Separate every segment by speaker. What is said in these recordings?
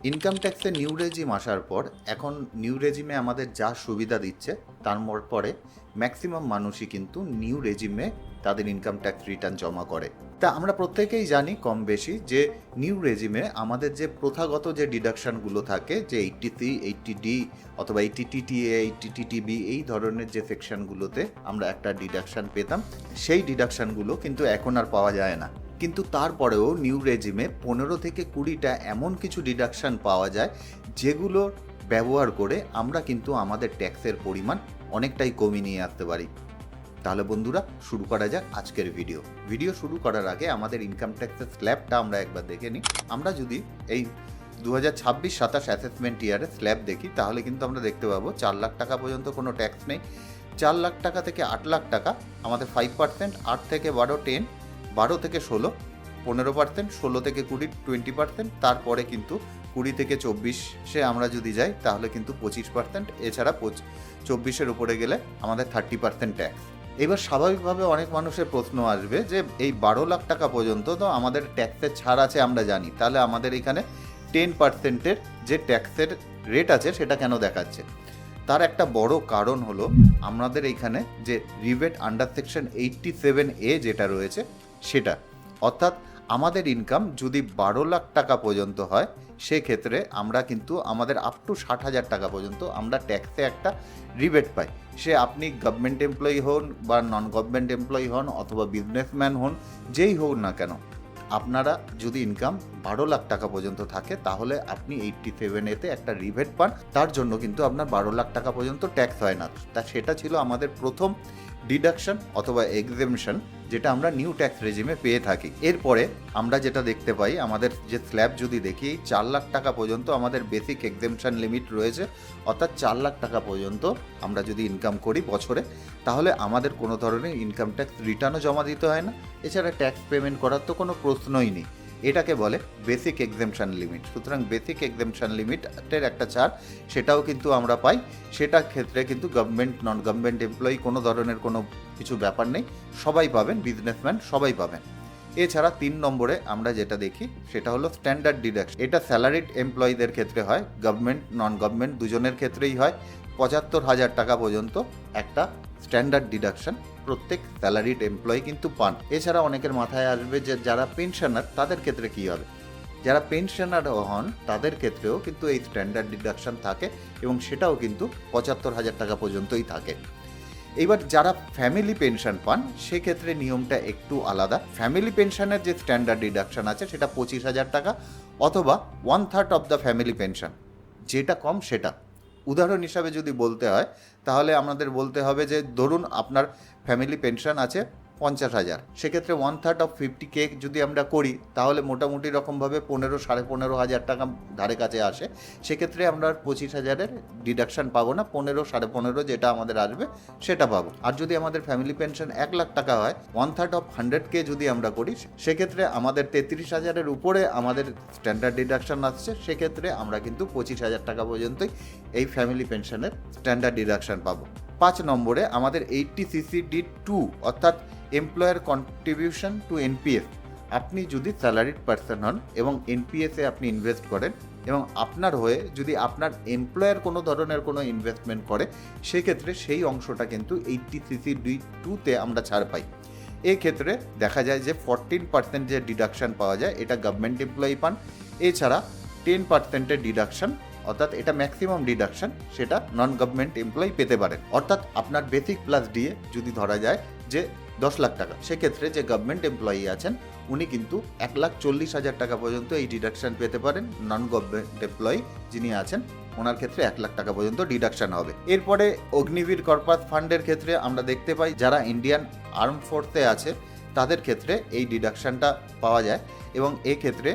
Speaker 1: Income ট্যাক্সের new regime আসার পর এখন নিউ রেজিমে আমাদের যা সুবিধা দিচ্ছে তার পরে ম্যাক্সিমাম মানুষই কিন্তু নিউ রেজিমে তাদের ইনকাম ট্যাক্স রিটার্ন জমা করে। তা আমরা প্রত্যেকেই জানি কম বেশি যে নিউ রেজিমে আমাদের যে প্রথাগত যে ডিডাকশানগুলো থাকে, যে 80C 80D অথবা 80TTA 80TTB এই ধরনের যে সেকশনগুলোতে আমরা একটা ডিডাকশান পেতাম, সেই ডিডাকশানগুলো কিন্তু এখন আর পাওয়া যায় না। কিন্তু তারপরেও নিউ রেজিমে 15 থেকে 20টা এমন কিছু ডিডাকশান পাওয়া যায় যেগুলো ব্যবহার করে আমরা কিন্তু আমাদের ট্যাক্সের পরিমাণ অনেকটাই কমিয়ে নিয়ে আসতে পারি। তাহলে বন্ধুরা শুরু করা যাক আজকের ভিডিও শুরু করার আগে আমাদের ইনকাম ট্যাক্সের স্ল্যাবটা আমরা একবার দেখে নিই। আমরা যদি এই 2026-27 অ্যাসেসমেন্ট ইয়ারে স্ল্যাব দেখি তাহলে কিন্তু আমরা দেখতে পাবো 4 লাখ টাকা পর্যন্ত কোনো ট্যাক্স নেই। 4 লাখ টাকা থেকে 8 লাখ টাকা আমাদের 5%, 8 থেকে 12 10, 12 থেকে 16 15%, 16 থেকে 20 20%, তারপরে কিন্তু 20 থেকে 24-এ আমরা যদি যাই তাহলে কিন্তু 25%, এছাড়া 24-এর উপরে গেলে আমাদের 30% ট্যাক্স। এবার স্বাভাবিকভাবে অনেক মানুষের প্রশ্ন আসবে যে এই 12 লাখ টাকা পর্যন্ত তো আমাদের ট্যাক্সের ছাড় আছে আমরা জানি, তাহলে আমাদের এখানে 10%-এর যে ট্যাক্সের রেট আছে সেটা কেন দেখাচ্ছে? তার একটা বড় কারণ হলো আমাদের এইখানে যে রিবেট আন্ডার সেকশন 87A যেটা রয়েছে সেটা, অর্থাৎ আমাদের ইনকাম যদি 12 লাখ টাকা পর্যন্ত হয় সেক্ষেত্রে আমরা কিন্তু আমাদের আপ টু 60,000 টাকা পর্যন্ত আমরা ট্যাক্সে একটা রিবেট পাই। সে আপনি গভর্নমেন্ট এমপ্লয়ি হন বা নন গভর্নমেন্ট এমপ্লয়ি হন অথবা বিজনেসম্যান হন, যেই হোক না কেন, আপনারা যদি ইনকাম 12 লাখ টাকা পর্যন্ত থাকে তাহলে আপনি 87A-তে একটা রিবেট পান। তার জন্য কিন্তু আপনার 12 লাখ টাকা পর্যন্ত ট্যাক্স হয় না। তা সেটা ছিল আমাদের প্রথম ডিডাকশন অথবা এক্সেমশন যেটা আমরা নিউ ট্যাক্স রেজিমে পেয়ে থাকি। এরপরে আমরা যেটা দেখতে পাই, আমাদের যে স্ল্যাব যদি দেখি 4 লাখ টাকা পর্যন্ত আমাদের বেসিক এক্সেমশন লিমিট রয়েছে, অর্থাৎ 4 লাখ টাকা পর্যন্ত আমরা যদি ইনকাম করি বছরে তাহলে আমাদের কোনো ধরনের ইনকাম ট্যাক্স রিটার্নও জমা দিতে হয় না, এছাড়া ট্যাক্স পেমেন্ট করার তো কোনো প্রশ্নই নেই। এটাকে বলে বেসিক এক্সেমশন লিমিট। সুতরাং বেসিক এক্সেমশন লিমিটের একটা ছাড় সেটাও কিন্তু আমরা পাই। সেটার ক্ষেত্রে কিন্তু গভর্নমেন্ট নন গভর্নমেন্ট এমপ্লয়ি কোনো ধরনের কোনো কিছু ব্যাপার নেই, সবাই পাবেন, বিজনেসম্যান সবাই পাবেন। এছাড়া 3 নম্বরে আমরা যেটা দেখি সেটা হলো স্ট্যান্ডার্ড ডিডাকশন। এটা স্যালারিড এমপ্লয়ীদের ক্ষেত্রে হয়, গভর্নমেন্ট নন গভর্নমেন্ট দুজনের ক্ষেত্রেই হয়। 75,000 টাকা পর্যন্ত একটা স্ট্যান্ডার্ড ডিডাকশন প্রত্যেক স্যালারিড এমপ্লয়ি কিন্তু পান। এছাড়া অনেকের মাথায় আসবে যে যারা পেনশনার তাদের ক্ষেত্রে কী হবে। যারা পেনশনার হন তাদের ক্ষেত্রেও কিন্তু এই স্ট্যান্ডার্ড ডিডাকশন থাকে এবং সেটাও কিন্তু 75,000 টাকা পর্যন্তই থাকে। এবার যারা ফ্যামিলি পেনশন পান সেক্ষেত্রে নিয়মটা একটু আলাদা। ফ্যামিলি পেনশনের যে স্ট্যান্ডার্ড ডিডাকশন আছে সেটা 25,000 টাকা অথবা 1/3 অফ দ্য ফ্যামিলি পেনশন, যেটা কম সেটা। উদাহরণ হিসাবে যদি বলতে হয় তাহলে আমাদের বলতে হবে যে ধরুন আপনার ফ্যামিলি পেনশন আছে 50,000, সেক্ষেত্রে 1/3 অফ 50K যদি আমরা করি তাহলে মোটামুটি রকমভাবে 15,000-15,500 টাকা ধারে কাছে আসে। সেক্ষেত্রে আমরা 25,000-এর ডিডাকশান পাবো না, 15,000-15,500 যেটা আমাদের আসবে সেটা পাবো। আর যদি আমাদের ফ্যামিলি পেনশন 1 লাখ টাকা হয়, 1/3 অফ 100K যদি আমরা করি সেক্ষেত্রে আমাদের 33,000-এর উপরে আমাদের স্ট্যান্ডার্ড ডিডাকশান আসছে, সেক্ষেত্রে আমরা কিন্তু 25,000 টাকা পর্যন্তই এই ফ্যামিলি পেনশনের স্ট্যান্ডার্ড ডিডাকশান পাবো। 5 নম্বরে আমাদের 80CCD2 অর্থাৎ এমপ্লয়ার কন্ট্রিবিউশন টু এনপিএস। আপনি যদি স্যালারিড পার্সন হন এবং এনপিএসে আপনি ইনভেস্ট করেন এবং আপনার হয়ে যদি আপনার এমপ্লয়ার কোনো ধরনের কোনো ইনভেস্টমেন্ট করে সেক্ষেত্রে সেই অংশটা কিন্তু 80CCD2-তে আমরা ছাড় পাই। এক্ষেত্রে দেখা যায় যে 14% যে ডিডাকশান পাওয়া যায় এটা গভর্নমেন্ট এমপ্লয়ি পান। এছাড়া 10%-এর ডিডাকশান, অর্থাৎ এটা ম্যাক্সিমাম ডিডাকশান, সেটা নন গভর্নমেন্ট এমপ্লয়ি পেতে পারেন। অর্থাৎ আপনার বেসিক প্লাস ডিএ যদি ধরা যায় যে 10 লাখ টাকা, সেক্ষেত্রে যে গভর্নমেন্ট এমপ্লয়ি আছেন উনি কিন্তু 1,40,000 টাকা পর্যন্ত এই ডিডাকশান পেতে পারেন। নন গভর্নমেন্ট এমপ্লয়ি যিনি আছেন ওনার ক্ষেত্রে 1 লাখ টাকা পর্যন্ত ডিডাকশান হবে। এরপরে অগ্নিবীর কর্পাস ফান্ডের ক্ষেত্রে আমরা দেখতে পাই যারা ইন্ডিয়ান আর্ম ফোর্সে আছে তাদের ক্ষেত্রে এই ডিডাকশানটা পাওয়া যায় এবং এক্ষেত্রে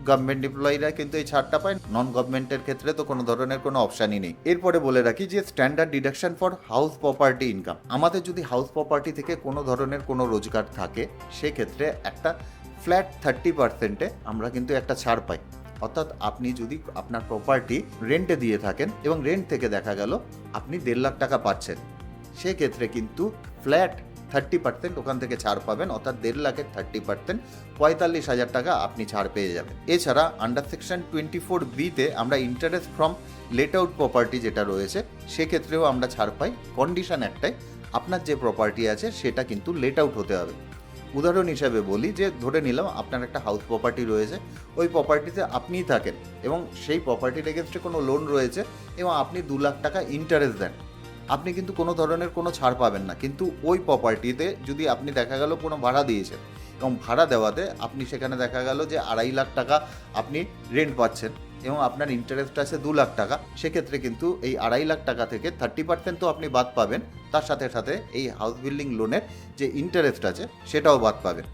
Speaker 1: গভর্নমেন্ট এমপ্লয়িরা কিন্তু এই ছাড়টা পায়, নন গভর্নমেন্টের ক্ষেত্রে তো কোনো ধরনের কোনো অপশানই নেই। এরপরে বলে রাখি যে standard deduction for house property income. আমাদের যদি হাউস প্রপার্টি থেকে কোনো ধরনের কোনো রোজগার থাকে সেক্ষেত্রে একটা ফ্ল্যাট 30%-এ আমরা কিন্তু একটা ছাড় পাই। অর্থাৎ আপনি যদি আপনার প্রপার্টি রেন্টে দিয়ে থাকেন এবং রেন্ট থেকে দেখা গেল আপনি 1.5 লাখ টাকা পাচ্ছেন, সেক্ষেত্রে কিন্তু ফ্ল্যাট 30% ওখান থেকে ছাড় পাবেন, অর্থাৎ 1.5 লাখের 30% 45,000 টাকা আপনি ছাড় পেয়ে যাবেন। এছাড়া আন্ডার সেকশন 24B-তে আমরা interest from late out property যেটা রয়েছে সেক্ষেত্রেও আমরা ছাড় পাই। কন্ডিশন একটাই, আপনার যে প্রপার্টি আছে সেটা কিন্তু লেট আউট হতে হবে। উদাহরণ হিসাবে বলি যে ধরে নিলাম আপনার একটা হাউস প্রপার্টি রয়েছে, ওই প্রপার্টিতে আপনিই থাকেন এবং সেই প্রপার্টির এগেনস্টে কোনো লোন রয়েছে এবং আপনি 2 লাখ টাকা ইন্টারেস্ট দেন, আপনি কিন্তু কোনো ধরনের কোনো ছাড় পাবেন না। কিন্তু ওই প্রপার্টিতে যদি আপনি দেখা গেল কোনো ভাড়া দিয়েছেন এবং ভাড়া দেওয়াতে আপনি সেখানে দেখা গেল যে 2.5 লাখ টাকা আপনি রেন্ট পাচ্ছেন এবং আপনার ইন্টারেস্ট আছে 2 লাখ টাকা, সেক্ষেত্রে কিন্তু এই 2.5 লাখ টাকা থেকে 30% তো আপনি বাদ পাবেন, তার সাথে সাথে এই হাউস বিল্ডিং লোনের যে ইন্টারেস্ট আছে সেটাও বাদ পাবেন।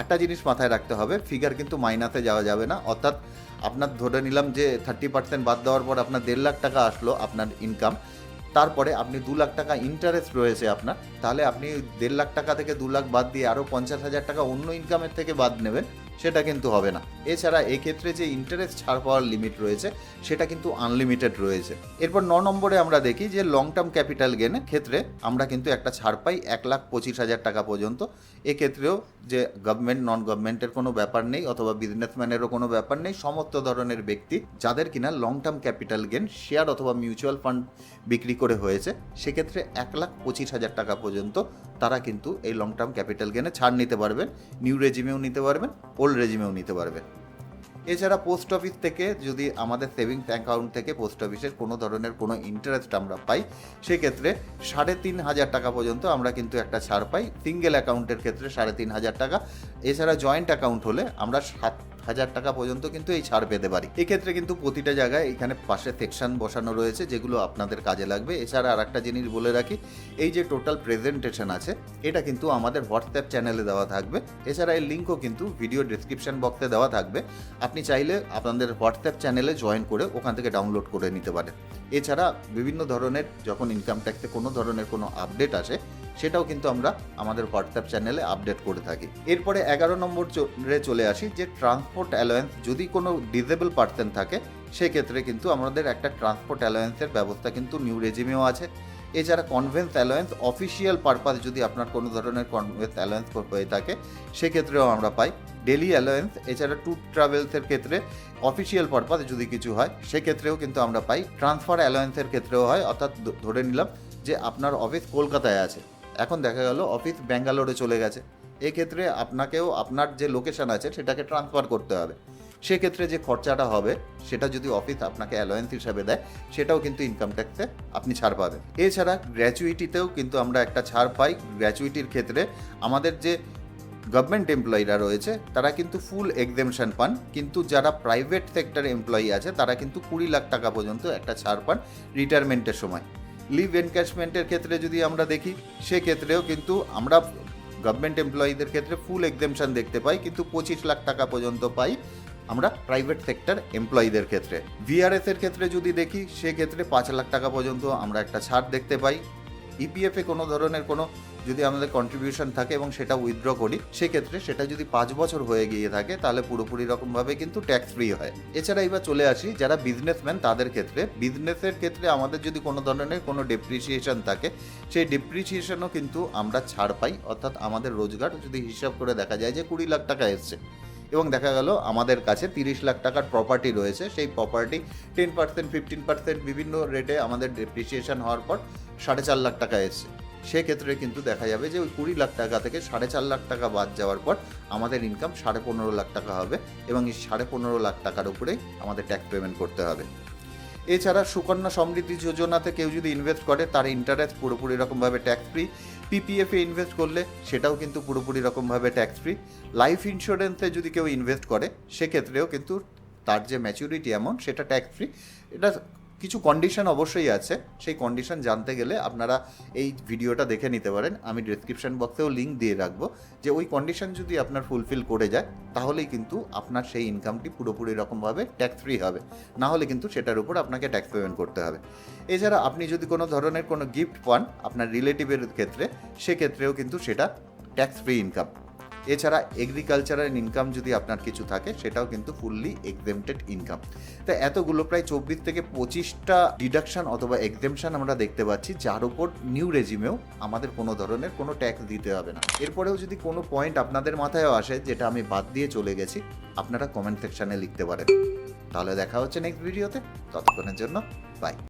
Speaker 1: একটা জিনিস মাথায় রাখতে হবে, ফিগার কিন্তু মাইনাসে যাওয়া যাবে না, অর্থাৎ আপনার ধরে নিলাম যে 30% বাদ দেওয়ার পর আপনার 1.5 লাখ টাকা আসলো আপনার ইনকাম, তারপরে আপনি 2 লাখ টাকা ইন্টারেস্ট রয়েছে আপনার, তাহলে আপনি 1.5 লাখ টাকা থেকে 2 লাখ বাদ দিয়ে আরও 50,000 টাকা অন্য ইনকামের থেকে বাদ নেবেন, সেটা কিন্তু হবে না। এছাড়া এক্ষেত্রে যে ইন্টারেস্ট ছাড় পাওয়ার লিমিট রয়েছে সেটা কিন্তু আনলিমিটেড রয়েছে। এরপর 9 নম্বরে আমরা দেখি যে লং টার্ম ক্যাপিটাল গেনের ক্ষেত্রে আমরা কিন্তু একটা ছাড় পাই 1,25,000 টাকা পর্যন্ত। এক্ষেত্রেও যে গভর্নমেন্ট নন গভর্নমেন্টের কোনো ব্যাপার নেই অথবা বিজনেসম্যানেরও কোনো ব্যাপার নেই, সমস্ত ধরনের ব্যক্তি যাদের কিনা long term capital gain share অথবা মিউচুয়াল ফান্ড বিক্রি করে হয়েছে, সেক্ষেত্রে 1,25,000 টাকা পর্যন্ত তারা কিন্তু এই লং টার্ম ক্যাপিটাল গেনে ছাড় নিতে পারবেন। নিউ রেজিমেও নিতে পারবেন, ওল্ড রেজিমেও নিতে পারবেন। এছাড়া পোস্ট অফিস থেকে যদি আমাদের সেভিংস অ্যাকাউন্ট থেকে পোস্ট অফিসের কোনো ধরনের কোনো ইন্টারেস্ট আমরা পাই, সেক্ষেত্রে 3,500 টাকা পর্যন্ত আমরা কিন্তু একটা ছাড় পাই। সিঙ্গেল অ্যাকাউন্টের ক্ষেত্রে 3,500 টাকা, এছাড়া জয়েন্ট অ্যাকাউন্ট হলে আমরা 7,000 টাকা পর্যন্ত কিন্তু এই ছাড় পেতে পারি। এক্ষেত্রে কিন্তু প্রতিটা জায়গায় এখানে পাশে সেকশন বসানো রয়েছে যেগুলো আপনাদের কাজে লাগবে। এছাড়া আর একটা জিনিস বলে রাখি, এই যে টোটাল প্রেজেন্টেশন আছে এটা কিন্তু আমাদের হোয়াটসঅ্যাপ চ্যানেলে দেওয়া থাকবে। এছাড়া এই লিঙ্কও কিন্তু ভিডিও ডিসক্রিপশন বক্সে দেওয়া থাকবে, আপনি চাইলে আপনাদের হোয়াটসঅ্যাপ চ্যানেলে জয়েন করে ওখান থেকে ডাউনলোড করে নিতে পারেন। এছাড়া বিভিন্ন ধরনের যখন ইনকাম ট্যাক্সে কোনো ধরনের কোনো আপডেট আসে সেটাও কিন্তু আমরা আমাদের হোয়াটসঅ্যাপ চ্যানেলে আপডেট করে থাকি। এরপরে 11 নম্বরে চলে আসি যে ট্রান্সপোর্ট অ্যালাওয়েন্স যদি কোনো ডিসেবল পার্সন থাকে সেক্ষেত্রে কিন্তু আমাদের একটা ট্রান্সপোর্ট অ্যালাওয়েন্সের ব্যবস্থা কিন্তু নিউ রেজিমেও আছে। এছাড়া কনভেন্স অ্যালাওয়েন্স অফিসিয়াল পারপাস যদি আপনার কোনো ধরনের কনভেন্স অ্যালাওয়েন্স হয়ে থাকে সেক্ষেত্রেও আমরা পাই। ডেলি অ্যালাওয়েন্স, এছাড়া ট্যুর ট্রাভেলসের ক্ষেত্রে অফিসিয়াল পারপাস যদি কিছু হয় সেক্ষেত্রেও কিন্তু আমরা পাই। ট্রান্সফার অ্যালাওয়েন্সের ক্ষেত্রেও হয়, অর্থাৎ ধরে নিলাম যে আপনার অফিস কলকাতায় আছে, এখন দেখা গেল অফিস ব্যাঙ্গালোরে চলে গেছে, এক্ষেত্রে আপনাকেও আপনার যে লোকেশান আছে সেটাকে ট্রান্সফার করতে হবে, সেক্ষেত্রে যে খরচাটা হবে সেটা যদি অফিস আপনাকে অ্যালাওয়েন্স হিসাবে দেয় সেটাও কিন্তু ইনকাম ট্যাক্সে আপনি ছাড় পাবেন। এছাড়া গ্র্যাচুইটিতেও কিন্তু আমরা একটা ছাড় পাই। গ্র্যাচুইটির ক্ষেত্রে আমাদের যে গভর্নমেন্ট এমপ্লয়িরা রয়েছে তারা কিন্তু ফুল এক্সেমশন পান, কিন্তু যারা প্রাইভেট সেক্টর এমপ্লয়ি আছে তারা কিন্তু 20 লাখ টাকা পর্যন্ত একটা ছাড় পান রিটায়ারমেন্টের সময়। লিভ এনক্যাশমেন্টের ক্ষেত্রে যদি আমরা দেখি সেক্ষেত্রেও কিন্তু আমরা গভর্নমেন্ট এমপ্লয়িদের ক্ষেত্রে ফুল এক্সেমশন দেখতে পাই, কিন্তু 25 লাখ টাকা পর্যন্ত পাই আমরা প্রাইভেট সেক্টর এমপ্লয়িদের ক্ষেত্রে। ভিআরএস এর ক্ষেত্রে যদি দেখি সেক্ষেত্রে 5 লাখ টাকা পর্যন্ত আমরা একটা ছাড় দেখতে পাই। ইপিএফে কোনো ধরনের কোনো যদি আমাদের কন্ট্রিবিউশন থাকে এবং সেটা উইথড্র করি সেক্ষেত্রে সেটা যদি 5 বছর হয়ে গিয়ে থাকে তাহলে পুরোপুরি রকমভাবে কিন্তু ট্যাক্স ফ্রি হয়। এছাড়া এবার চলে আসি যারা বিজনেসম্যান তাদের ক্ষেত্রে। বিজনেসের ক্ষেত্রে আমাদের যদি কোনো ধরনের কোনো ডেপ্রিসিয়েশন থাকে সেই ডেপ্রিসিয়েশনও কিন্তু আমরা ছাড় পাই, অর্থাৎ আমাদের রোজগার যদি হিসাব করে দেখা যায় যে 20 লাখ টাকা এসছে এবং দেখা গেল আমাদের কাছে 30 লাখ টাকার প্রপার্টি রয়েছে, সেই প্রপার্টি 10% 15% বিভিন্ন রেটে আমাদের ডেপ্রিসিয়েশন হওয়ার পর 4.5 লাখ টাকা এসছে, সেক্ষেত্রে কিন্তু দেখা যাবে যে ওই 20 লাখ টাকা থেকে 4.5 লাখ টাকা বাদ যাওয়ার পর আমাদের ইনকাম 15.5 লাখ টাকা হবে এবং এই 15.5 লাখ টাকার উপরেই আমাদের ট্যাক্স পেমেন্ট করতে হবে। এছাড়া সুকন্যা সমৃদ্ধি যোজনাতে কেউ যদি ইনভেস্ট করে তার ইন্টারেস্ট পুরোপুরি রকমভাবে ট্যাক্স ফ্রি। পিপিএফে ইনভেস্ট করলে সেটাও কিন্তু পুরোপুরি রকমভাবে ট্যাক্স ফ্রি। লাইফ ইন্স্যুরেন্সে যদি কেউ ইনভেস্ট করে সেক্ষেত্রেও কিন্তু তার যে ম্যাচুরিটি অ্যামাউন্ট সেটা ট্যাক্স ফ্রি। এটা কিছু কন্ডিশন অবশ্যই আছে, সেই কন্ডিশন জানতে গেলে আপনারা এই ভিডিওটা দেখে নিতে পারেন, আমি ডিসক্রিপশন বক্সেও লিঙ্ক দিয়ে রাখবো, যে ওই কন্ডিশন যদি আপনার ফুলফিল করে যায় তাহলেই কিন্তু আপনার সেই ইনকামটি পুরোপুরি রকমভাবে ট্যাক্স ফ্রি হবে, না হলে কিন্তু সেটার উপর আপনাকে ট্যাক্স পেমেন্ট করতে হবে। এছাড়া আপনি যদি কোনো ধরনের কোনো গিফট পান আপনার রিলেটিভের ক্ষেত্রে সেক্ষেত্রেও কিন্তু সেটা ট্যাক্স ফ্রি ইনকাম। এছাড়া এগ্রিকালচারাল ইনকাম যদি আপনার কিছু থাকে সেটাও কিন্তু ফুললি এক্সেমটেড ইনকাম। তো এতগুলো প্রায় 24 থেকে 25টা ডিডাকশন অথবা এক্সেমশন আমরা দেখতে পাচ্ছি, যার উপর নিউ রেজিমেও আমাদের কোনো ধরনের কোনো ট্যাক্স দিতে হবে না। এরপরেও যদি কোনো পয়েন্ট আপনাদের মাথায়ও আসে যেটা আমি বাদ দিয়ে চলে গেছি, আপনারা কমেন্ট সেকশনে লিখতে পারেন। তাহলে দেখা হচ্ছে নেক্সট ভিডিওতে, ততক্ষণের জন্য বাই।